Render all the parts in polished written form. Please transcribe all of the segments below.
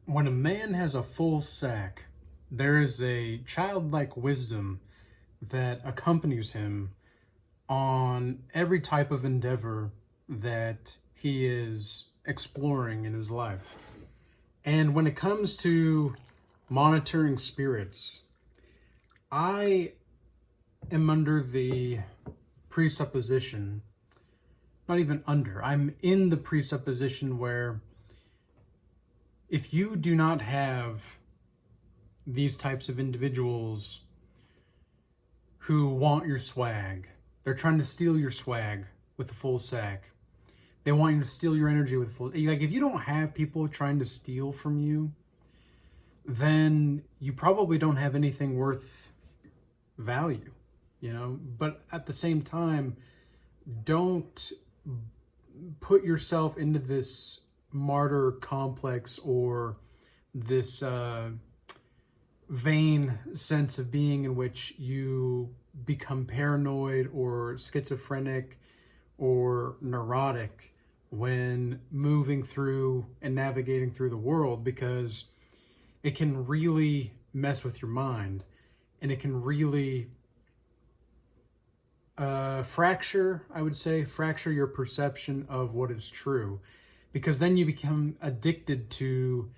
When a man has a full sack, there is a childlike wisdom that accompanies him on every type of endeavor that he is exploring in his life. And when it comes to monitoring spirits, I am under the presupposition, not even under, I'm in the presupposition where if you do not have these types of individuals who want your swag, they're trying to steal your swag with a full sack. They want you to steal your energy with full. Like, if you don't have people trying to steal from you, then you probably don't have anything worth value, you know? But at the same time, don't put yourself into this martyr complex or this vain sense of being in which you become paranoid or schizophrenic or neurotic when moving through and navigating through the world, because it can really mess with your mind, and it can really fracture your perception of what is true, because then you become addicted to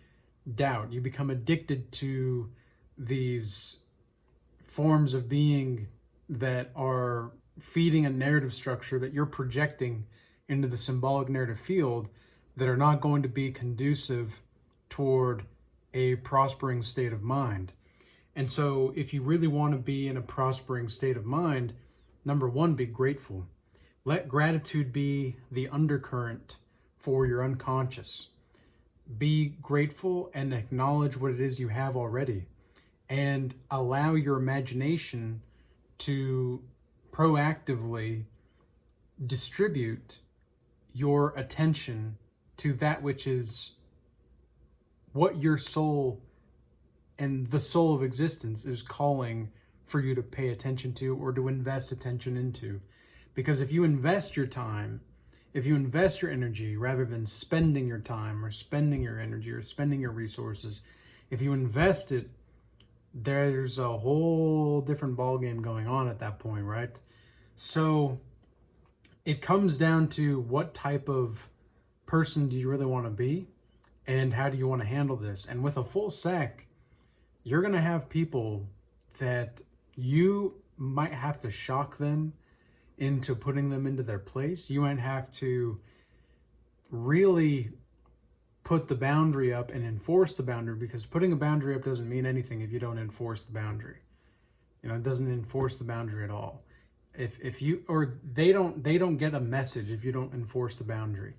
doubt. You become addicted to these forms of being that are feeding a narrative structure that you're projecting into the symbolic narrative field that are not going to be conducive toward a prospering state of mind. And so if you really want to be in a prospering state of mind, number one, be grateful. Let gratitude be the undercurrent for your unconscious. Be grateful and acknowledge what it is you have already, and allow your imagination to proactively distribute your attention to that which is what your soul and the soul of existence is calling for you to pay attention to or to invest attention into. Because if you invest your time, if you invest your energy rather than spending your time or spending your energy or spending your resources, if you invest it, there's a whole different ballgame going on at that point, right? So it comes down to what type of person do you really want to be, and how do you want to handle this? And with a full sack, you're going to have people that you might have to shock them into putting them into their place. You might have to really put the boundary up and enforce the boundary, because putting a boundary up doesn't mean anything if you don't enforce the boundary. You know, it doesn't enforce the boundary at all. If you, or they don't get a message if you don't enforce the boundary.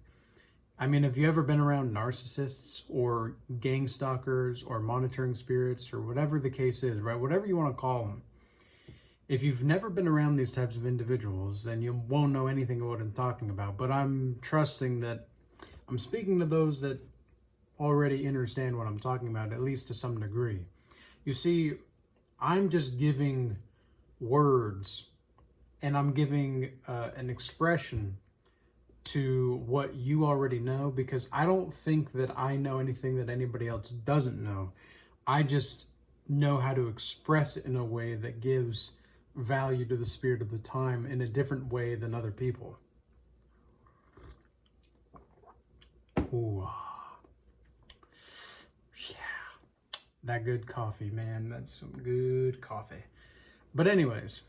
I mean, have you ever been around narcissists or gang stalkers or monitoring spirits or whatever the case is, right? Whatever you want to call them. If you've never been around these types of individuals, then you won't know anything of what I'm talking about. But I'm trusting that I'm speaking to those that already understand what I'm talking about, at least to some degree. You see, I'm just giving words, and I'm giving an expression to what you already know, because I don't think that I know anything that anybody else doesn't know. I just know how to express it in a way that gives value to the spirit of the time in a different way than other people. Ooh. Yeah. That good coffee, man. That's some good coffee. But anyways,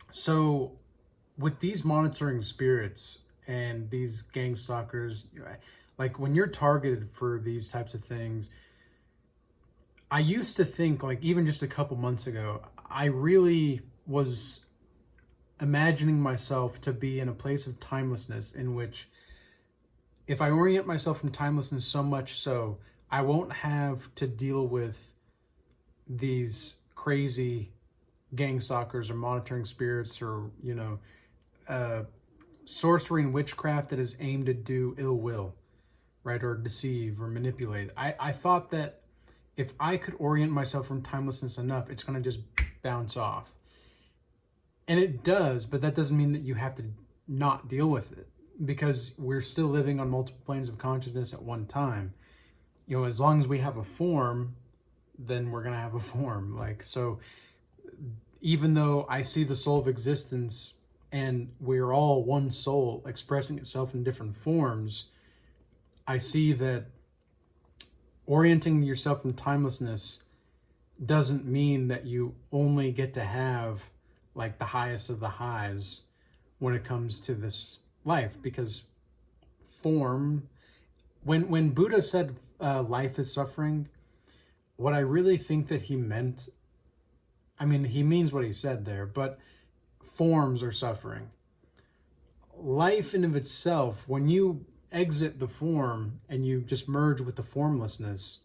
so with these monitoring spirits and these gang stalkers, like when you're targeted for these types of things, I used to think, like even just a couple months ago, I really was imagining myself to be in a place of timelessness in which if I orient myself from timelessness so much so, I won't have to deal with these crazy gang stalkers or monitoring spirits or, you know, sorcery and witchcraft that is aimed to do ill will, right? Or deceive or manipulate. I thought that if I could orient myself from timelessness enough, it's going to just bounce off. And it does, but that doesn't mean that you have to not deal with it, because we're still living on multiple planes of consciousness at one time. as long as we have a form, then we're going to have a form. Like, so even though I see the soul of existence and we're all one soul expressing itself in different forms, I see that orienting yourself in timelessness doesn't mean that you only get to have like the highest of the highs when it comes to this life, because form, when Buddha said life is suffering, what I really think that he meant, I mean, he means what he said there, but forms are suffering. Life in of itself, when you exit the form and you just merge with the formlessness,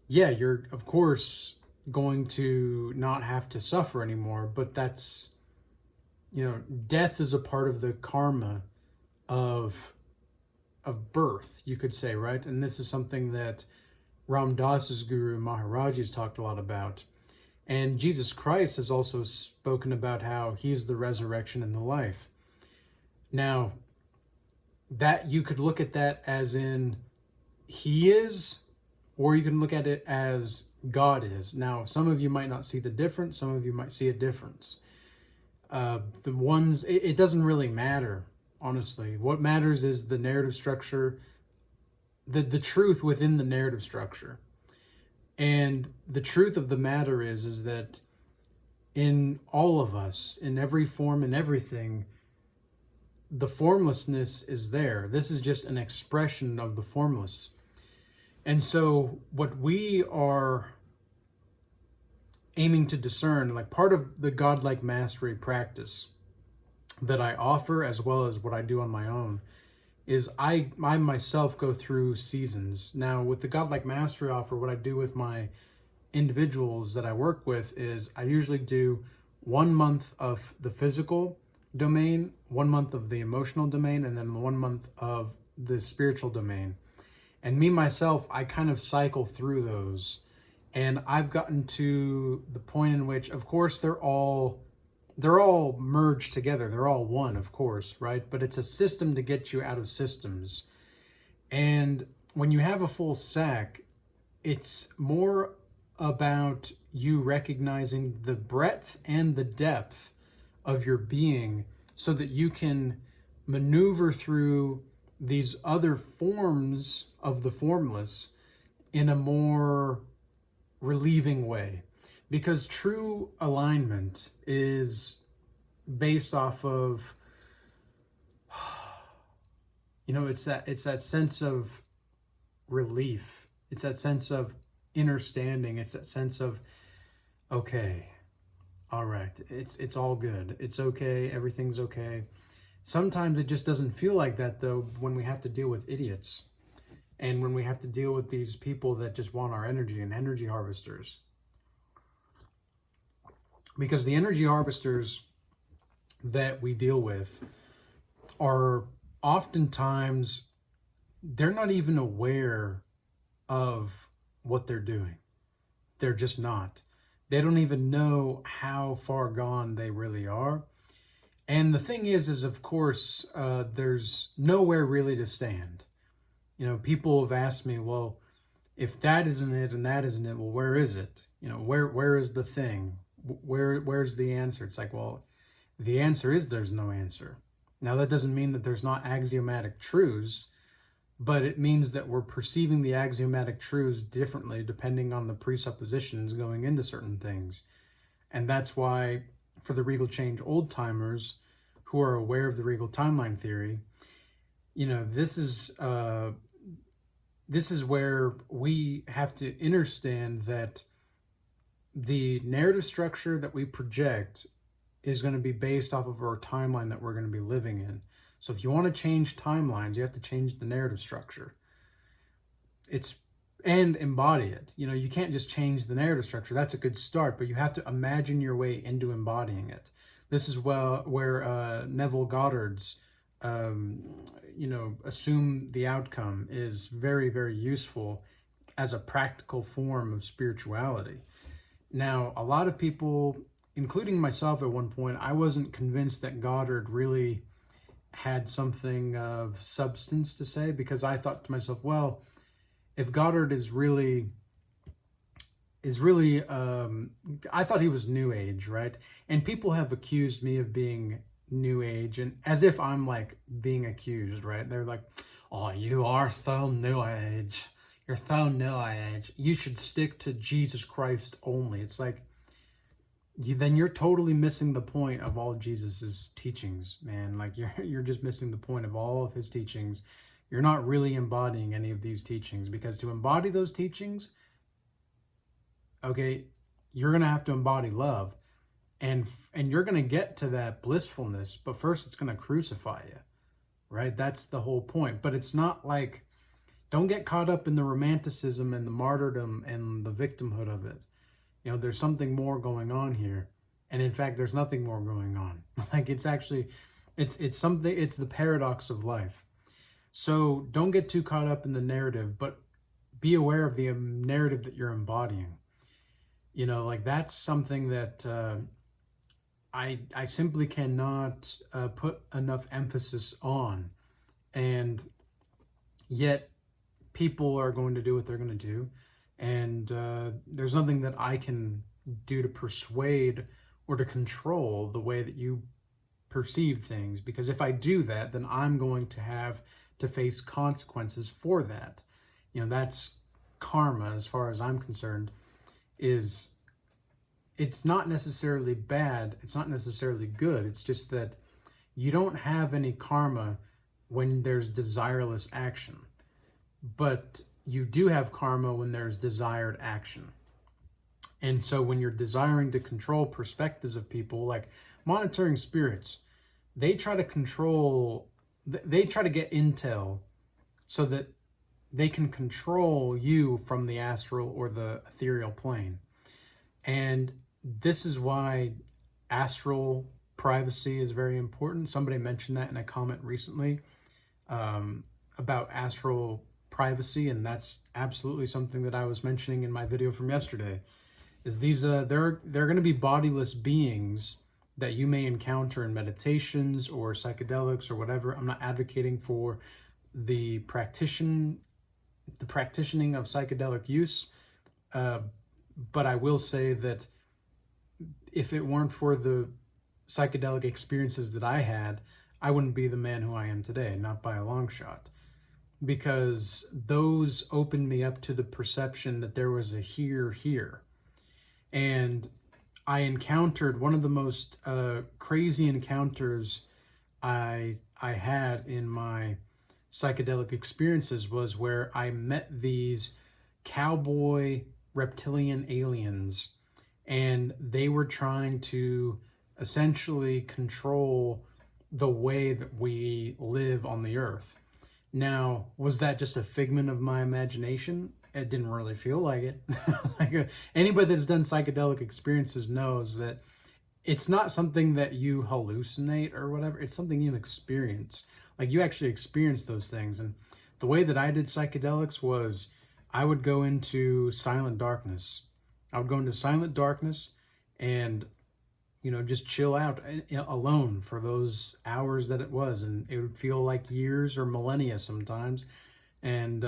yeah, you're of course going to not have to suffer anymore, but that's, death is a part of the karma of birth, you could say, right? And this is something that Ram Dass's guru Maharaj has talked a lot about. And Jesus Christ has also spoken about how he's the resurrection and the life. Now, that you could look at that as in he is, or you can look at it as God is. Now, some of you might not see the difference. Some of you might see a difference. It doesn't really matter, honestly. What matters is the narrative structure, the truth within the narrative structure. And the truth of the matter is that in all of us, in every form and everything, the formlessness is there. This is just an expression of the formless. And so what we are aiming to discern, like part of the godlike mastery practice that I offer, as well as what I do on my own, is I myself go through seasons. Now, with the godlike mastery offer, what I do with my individuals that I work with is I usually do 1 month of the physical domain, 1 month of the emotional domain, and then 1 month of the spiritual domain. And me, myself, I kind of cycle through those. And I've gotten to the point in which, of course, they're all merged together. They're all one, of course, right? But it's a system to get you out of systems. And when you have a full sack, it's more about you recognizing the breadth and the depth of your being so that you can maneuver through these other forms of the formless in a more relieving way. Because true alignment is based off of, it's that sense of relief. It's that sense of understanding. It's that sense of, okay, all right, it's all good. It's okay. Everything's okay. Sometimes it just doesn't feel like that, though, when we have to deal with idiots and when we have to deal with these people that just want our energy and energy harvesters. Because the energy harvesters that we deal with are oftentimes, they're not even aware of what they're doing. They're just not. They don't even know how far gone they really are. And the thing is of course, there's nowhere really to stand. People have asked me, well, if that isn't it and that isn't it, well, where is it? Where is the thing? Where's the answer? It's like, well, the answer is there's no answer. Now, that doesn't mean that there's not axiomatic truths, but it means that we're perceiving the axiomatic truths differently depending on the presuppositions going into certain things. And that's why, for the Regal Change old-timers who are aware of the Regal timeline theory, this is where we have to understand that the narrative structure that we project is going to be based off of our timeline that we're going to be living in. So if you want to change timelines, you have to change the narrative structure. And embody it. You can't just change the narrative structure. That's a good start, but you have to imagine your way into embodying it. This is where Neville Goddard's, assume the outcome is very, very useful as a practical form of spirituality. Now, a lot of people, including myself at one point, I wasn't convinced that Goddard really had something of substance to say, because I thought to myself, well, if Goddard is really I thought he was new age, right? And people have accused me of being new age, and as if I'm like being accused, right? They're like, oh, you are so new age, you're so new age, you should stick to Jesus Christ only. It's like, then you're totally missing the point of all Jesus's teachings, man. Like you're just missing the point of all of his teachings. You're not really embodying any of these teachings, because to embody those teachings, okay, you're going to have to embody love, and you're going to get to that blissfulness, but first it's going to crucify you, right? That's the whole point. But it's not like, don't get caught up in the romanticism and the martyrdom and the victimhood of it. You know, there's something more going on here. And in fact, there's nothing more going on. Like, it's actually, it's something, it's the paradox of life. So don't get too caught up in the narrative, but be aware of the narrative that you're embodying. You know, like, that's something that I simply cannot put enough emphasis on. And yet people are going to do what they're going to do. And there's nothing that I can do to persuade or to control the way that you perceive things. Because if I do that, then I'm going to have to face consequences for that. You know, that's karma, as far as I'm concerned. It's not necessarily bad, it's not necessarily good. It's just that you don't have any karma when there's desireless action. But you do have karma when there's desired action. And so when you're desiring to control perspectives of people, like monitoring spirits, they try to control, they try to get intel so that they can control you from the astral or the ethereal plane. And this is why astral privacy is very important. Somebody mentioned that in a comment recently about astral privacy, and that's absolutely something that I was mentioning in my video from yesterday. Is these they're going to be bodiless beings that you may encounter in meditations or psychedelics or whatever. I'm not advocating for the practicing of psychedelic use, but I will say that if it weren't for the psychedelic experiences that I had, I wouldn't be the man who I am today, not by a long shot. Because those opened me up to the perception that there was a here. And I encountered one of the most crazy encounters I had in my psychedelic experiences was where I met these cowboy reptilian aliens, and they were trying to essentially control the way that we live on the earth. Now, was that just a figment of my imagination? It didn't really feel like it. Like anybody that's done psychedelic experiences knows that it's not something that you hallucinate or whatever. It's something you experience. Like, you actually experience those things. And the way that I did psychedelics was I would go into silent darkness. I would go into silent darkness and, you know, just chill out alone for those hours that it was. And it would feel like years or millennia sometimes. And,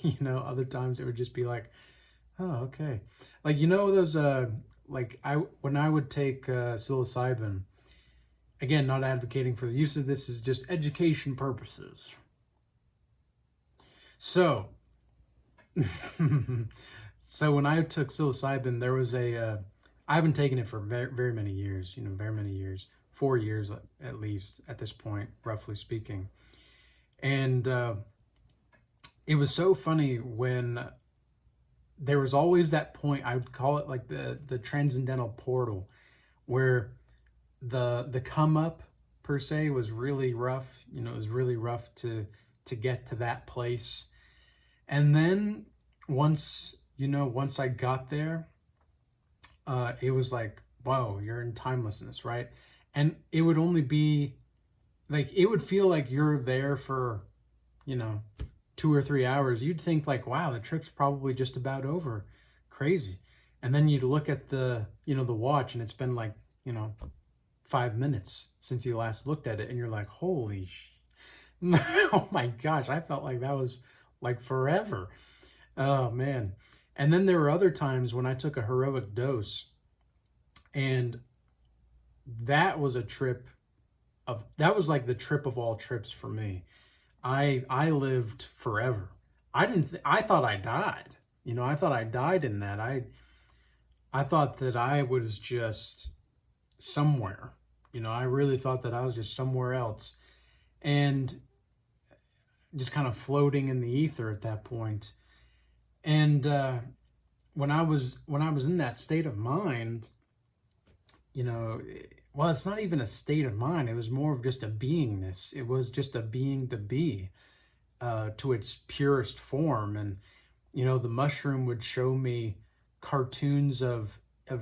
you know, other times it would just be like, oh, okay. Like, you know, those, when I would take psilocybin, again, not advocating for the use of this, is just education purposes. So, so when I took psilocybin, there was I haven't taken it for very, very many years, you know, very many years, 4 years at least at this point, roughly speaking. And it was so funny when there was always that point, I would call it like the transcendental portal, where the come up per se was really rough. You know, it was really rough to get to that place. And then once I got there, it was like, whoa, you're in timelessness, right? And it would only be like, it would feel like you're there for, you know, 2 or 3 hours. You'd think like, wow, the trip's probably just about over. Crazy. And then you'd look at the watch, and it's been like, 5 minutes since you last looked at it, and you're like, holy oh my gosh, I felt like that was like forever. Oh man. And then there were other times when I took a heroic dose, and that was a trip that was like the trip of all trips for me. I lived forever. I thought I died. I thought I died in that. I thought that I was just somewhere. I really thought that I was just somewhere else, and just kind of floating in the ether at that point. And when I was in that state of mind, well, it's not even a state of mind. It was more of just a beingness. It was just a being to be, to its purest form. And the mushroom would show me cartoons of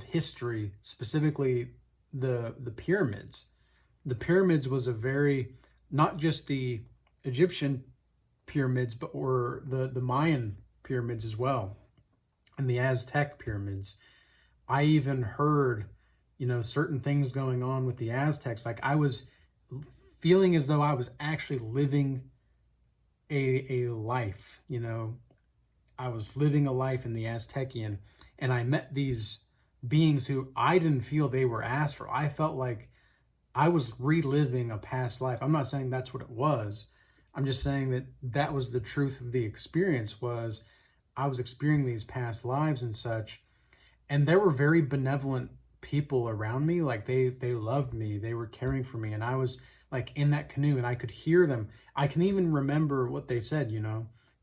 history, specifically the pyramids. The pyramids was a very, not just the Egyptian pyramids, but or the Mayan pyramids as well, and the Aztec pyramids. I even heard, certain things going on with the Aztecs. Like I was feeling as though I was actually living a life. I was living a life in the Aztecian, and I met these beings who I didn't feel they were astral. I felt like I was reliving a past life. I'm not saying that's what it was. I'm just saying that that was the truth of the experience, was I was experiencing these past lives and such. And there were very benevolent people around me. Like they loved me. They were caring for me. And I was like in that canoe and I could hear them. I can even remember what they said,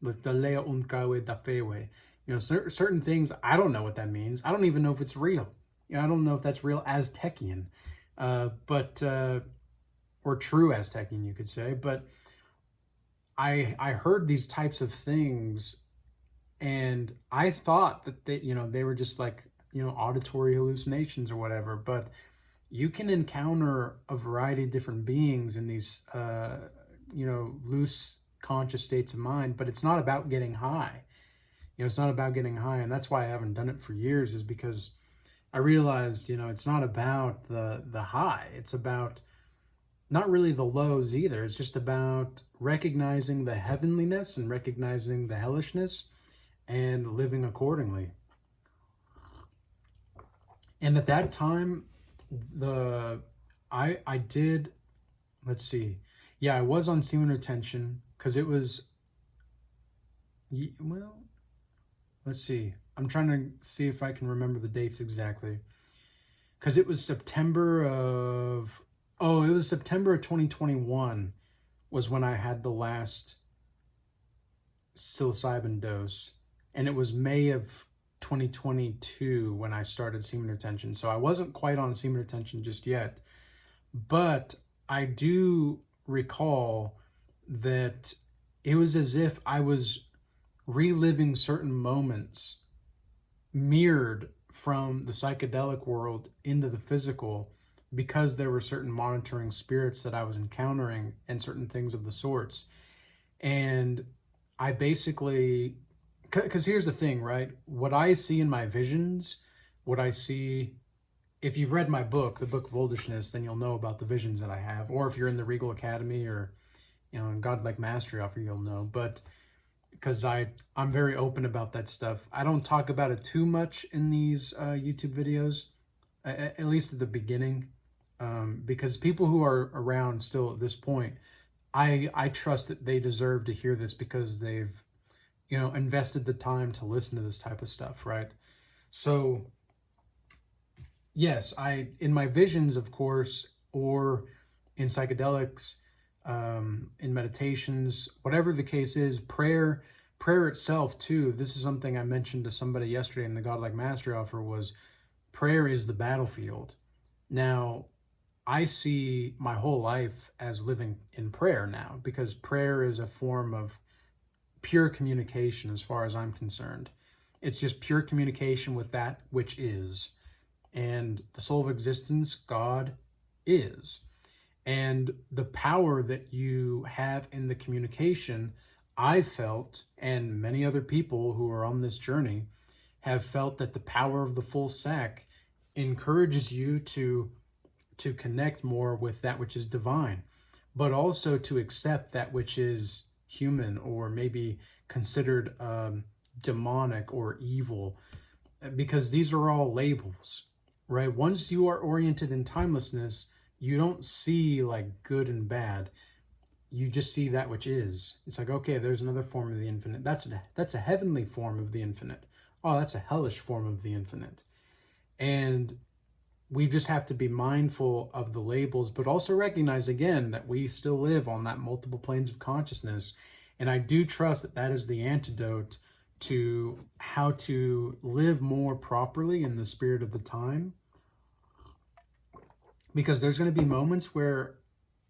like the lea unkawe da fewe. Certain things, I don't know what that means. I don't even know if it's real. I don't know if that's real Aztecian, but or true Aztecian, you could say. But I heard these types of things, and I thought that they were just like auditory hallucinations or whatever. But you can encounter a variety of different beings in these loose conscious states of mind. But it's not about getting high. It's not about getting high, and that's why I haven't done it for years, is because I realized, it's not about the high. It's about not really the lows either. It's just about recognizing the heavenliness and recognizing the hellishness and living accordingly. And at that time, I did, let's see. Yeah, I was on semen retention because it was, well, let's see. I'm trying to see if I can remember the dates exactly. Because it was September of 2021 was when I had the last psilocybin dose. And it was May of 2022 when I started semen retention. So I wasn't quite on semen retention just yet. But I do recall that it was as if I was reliving certain moments mirrored from the psychedelic world into the physical, because there were certain monitoring spirits that I was encountering and certain things of the sorts. And I basically, because here's the thing, right? What I see in my visions, what I see, if you've read my book, the book of Oldishness, then you'll know about the visions that I have. Or if you're in the Regal Academy or, in Godlike Mastery Offer, you'll know. But because I'm very open about that stuff. I don't talk about it too much in these YouTube videos, at least at the beginning, because people who are around still at this point, I trust that they deserve to hear this because they've, invested the time to listen to this type of stuff, right? So, yes, in my visions, of course, or in psychedelics, in meditations, whatever the case is, prayer itself too. This is something I mentioned to somebody yesterday in the Godlike Mastery Offer, was prayer is the battlefield. Now, I see my whole life as living in prayer now, because prayer is a form of pure communication as far as I'm concerned. It's just pure communication with that which is. And the soul of existence, God, is. And the power that you have in the communication, I've felt, and many other people who are on this journey have felt, that the power of the full sack encourages you to connect more with that which is divine, but also to accept that which is human or maybe considered demonic or evil, because these are all labels, right? Once you are oriented in timelessness, you don't see like good and bad. You just see that which is. It's like, okay, there's another form of the infinite. That's a heavenly form of the infinite. Oh, that's a hellish form of the infinite. And we just have to be mindful of the labels, but also recognize again that we still live on that multiple planes of consciousness. And I do trust that that is the antidote to how to live more properly in the spirit of the time. Because there's going to be moments where,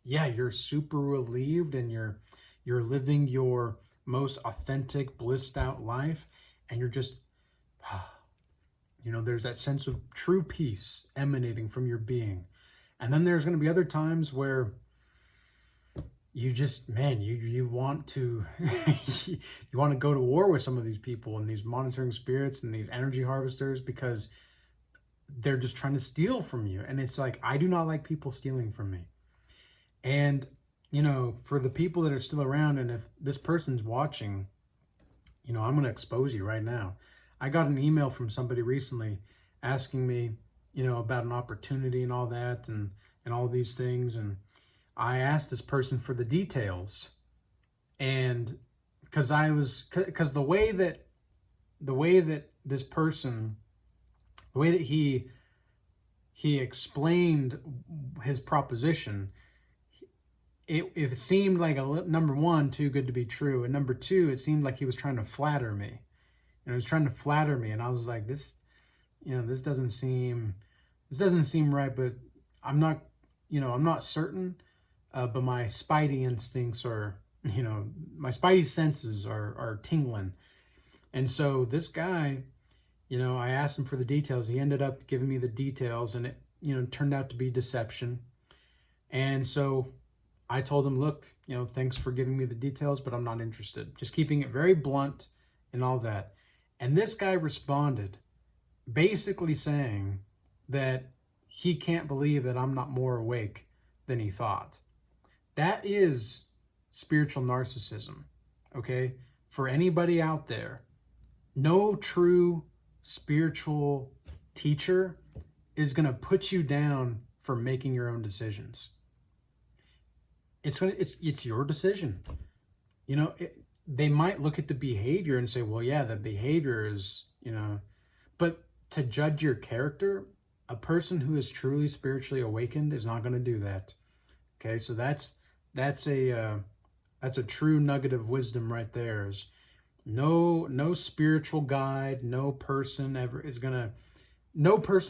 yeah, you're super relieved and you're living your most authentic, blissed out life, and you're just, there's that sense of true peace emanating from your being. And then there's going to be other times where you just, man, you want to you want to go to war with some of these people and these monitoring spirits and these energy harvesters, because they're just trying to steal from you. And it's like, I do not like people stealing from me. And for the people that are still around, and if this person's watching, I'm going to expose you right now. I got an email from somebody recently asking me, about an opportunity and all that, and all these things. And I asked this person for the details. And because the way that this person, the way that he explained his proposition, it seemed like number one, too good to be true, and number two, it seemed like he was trying to flatter me. He was trying to flatter me, and I was like, this doesn't seem right. But I'm not certain. But my spidey instincts are, my spidey senses are tingling, and so this guy, I asked him for the details. He ended up giving me the details, and it turned out to be deception. And so I told him, look, thanks for giving me the details, but I'm not interested. Just keeping it very blunt and all that. And this guy responded basically saying that he can't believe that I'm not more awake than he thought. That is spiritual narcissism, okay? For anybody out there, no true spiritual teacher is going to put you down for making your own decisions. It's your decision. They might look at the behavior and say, well, yeah, the behavior is, but to judge your character, a person who is truly spiritually awakened is not going to do that. Okay, so that's a true nugget of wisdom right there. Is no spiritual guide, no person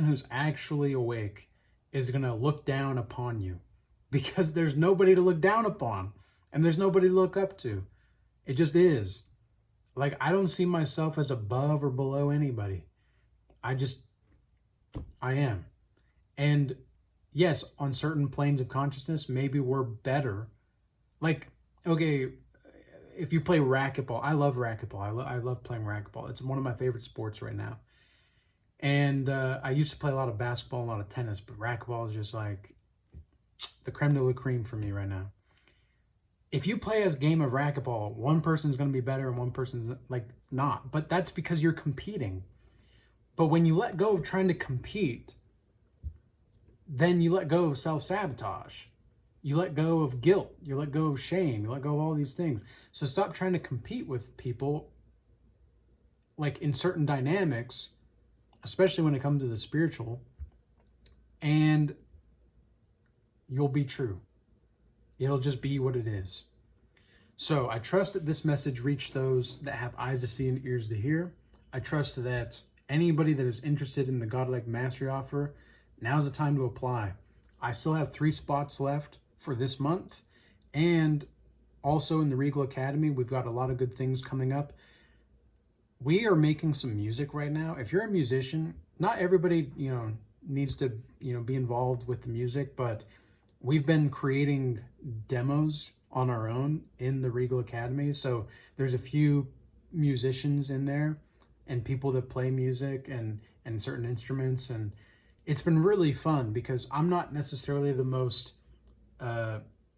who's actually awake is gonna look down upon you, because there's nobody to look down upon and there's nobody to look up to. It just is. Like, I don't see myself as above or below anybody. I am. And yes, on certain planes of consciousness, maybe we're better. Like, okay, if you play racquetball, I love racquetball. I love playing racquetball. It's one of my favorite sports right now. And I used to play a lot of basketball and a lot of tennis, but racquetball is just like the creme de la creme for me right now. If you play a game of racquetball, one person's going to be better and one person's like not. But that's because you're competing. But when you let go of trying to compete, then you let go of self-sabotage. You let go of guilt. You let go of shame. You let go of all these things. So stop trying to compete with people, like in certain dynamics, especially when it comes to the spiritual, and you'll be true. It'll just be what it is. So I trust that this message reached those that have eyes to see and ears to hear. I trust that anybody that is interested in the Godlike Mastery offer, now's the time to apply. I still have 3 spots left for this month. And also in the Regal Academy, we've got a lot of good things coming up. We are making some music right now. If you're a musician, not everybody, needs to, be involved with the music, but we've been creating demos on our own in the Regal Academy. So there's a few musicians in there and people that play music and certain instruments. And it's been really fun because I'm not necessarily the most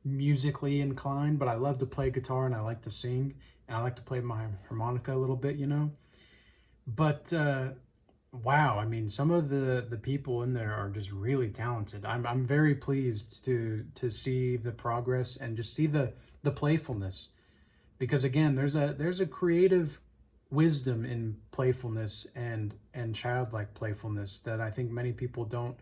musically inclined, but I love to play guitar and I like to sing and I like to play my harmonica a little bit, But wow, I mean, some of the people in there are just really talented. I'm very pleased to see the progress and just see the playfulness, because again, there's a creative wisdom in playfulness and childlike playfulness that I think many people don't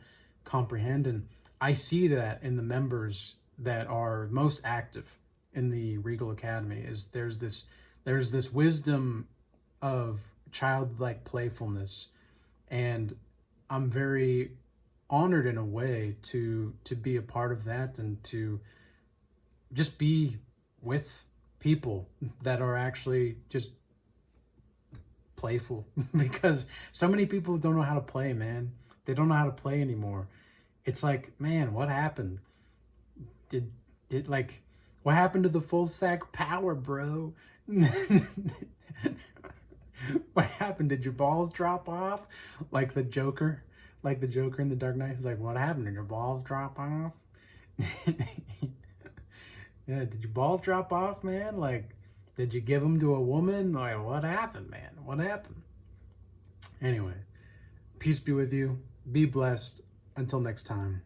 comprehend. And I see that in the members that are most active in the Regal Academy. Is there's this wisdom of childlike playfulness, and I'm very honored in a way to be a part of that, and to just be with people that are actually just playful because so many people don't know how to play, man. They don't know how to play anymore. It's like, man, what happened? Did like what happened to the full sack power, bro? What happened? Did your balls drop off? Like the Joker? Like the Joker in the Dark Knight? He's like, what happened? Did your balls drop off? Yeah, did your balls drop off, man? Like, did you give them to a woman? Like, what happened, man? What happened? Anyway, peace be with you. Be blessed. Until next time.